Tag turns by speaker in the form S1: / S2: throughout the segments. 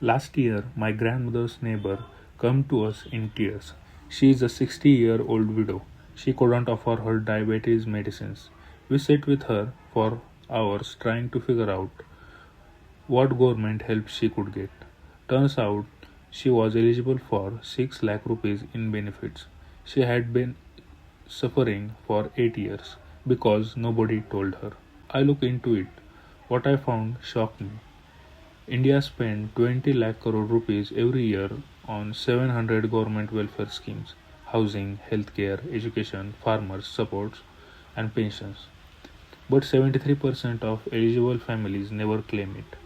S1: Last year, my grandmother's neighbor came to us in tears. She is a 60-year-old widow. She couldn't afford her diabetes medicines. We sat with her for hours trying to figure out what government help she could get. Turns out she was eligible for 6 lakh rupees in benefits. She had been suffering for 8 years because nobody told her. I looked into it. What I found shocked me. India spends 20 lakh crore rupees every year on 700 government welfare schemes, housing, healthcare, education, farmers supports and pensions. But 73% of eligible families never claim it.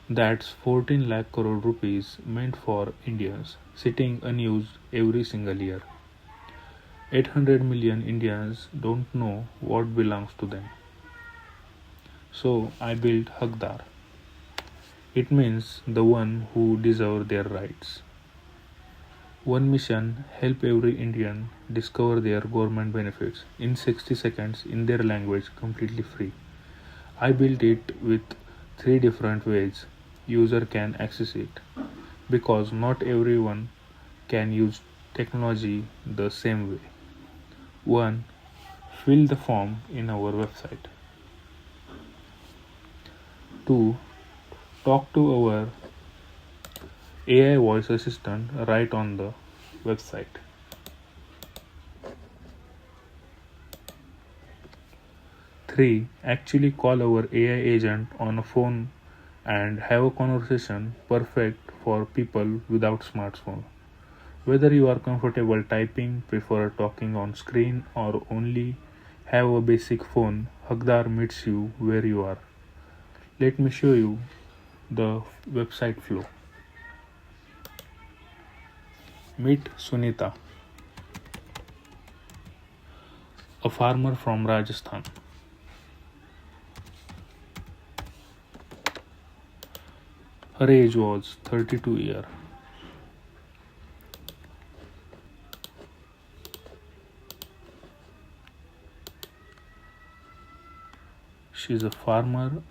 S1: That's 14 lakh crore rupees meant for Indians sitting unused every single year. 800 million Indians don't know what belongs to them. So I built HaqDar. It means the one who deserve their rights. One mission help every Indian discover their government benefits in 60 seconds in their language completely free. I built it with three different ways user can access it because not everyone can use technology the same way. 1. Fill the form in our website. 2. Talk to our AI voice assistant right on the website. 3. Actually call our AI agent on a phone and have a conversation perfect for people without smartphone. Whether you are comfortable typing, prefer talking on screen or only have a basic phone, HaqDar meets you where you are. Let me show you the website flow. Meet Sunita, a farmer from Rajasthan. Her age was 32 years. She is a farmer.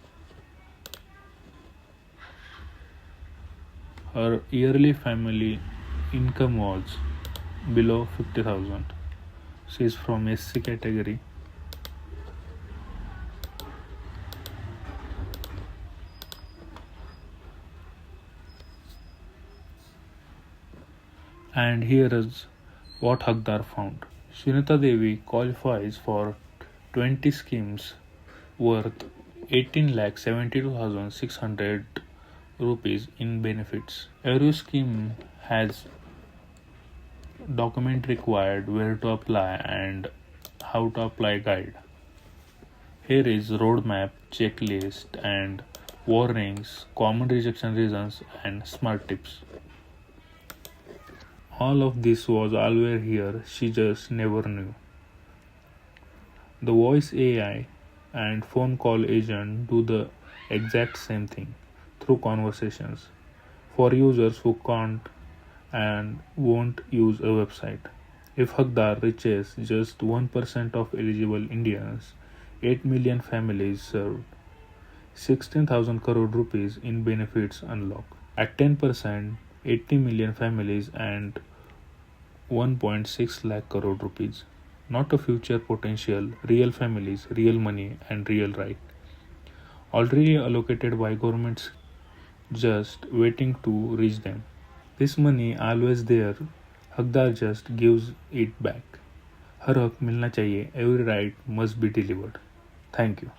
S1: Her yearly family income was below 50,000. She is from SC category. And here is what HaqDar found. Sunita Devi qualifies for 20 schemes worth 18,72,600 rupees in benefits. Every scheme has document required, where to apply and how to apply guide. Here is roadmap, checklist and warnings, common rejection reasons and smart tips. All of this was always here, she just never knew. The voice AI and phone call agent do the exact same thing through conversations for users who can't and won't use a website. If HaqDar reaches just 1% of eligible Indians, 8 million families served, 16,000 crore rupees in benefits unlock. At 10%, 80 million families and 1.6 lakh crore rupees. Not a future potential, real families, real money and real right. Already allocated by governments just waiting to reach them. This money always there, HaqDar just gives it back. हर हक मिलना चाहिए, every right must be delivered. Thank you.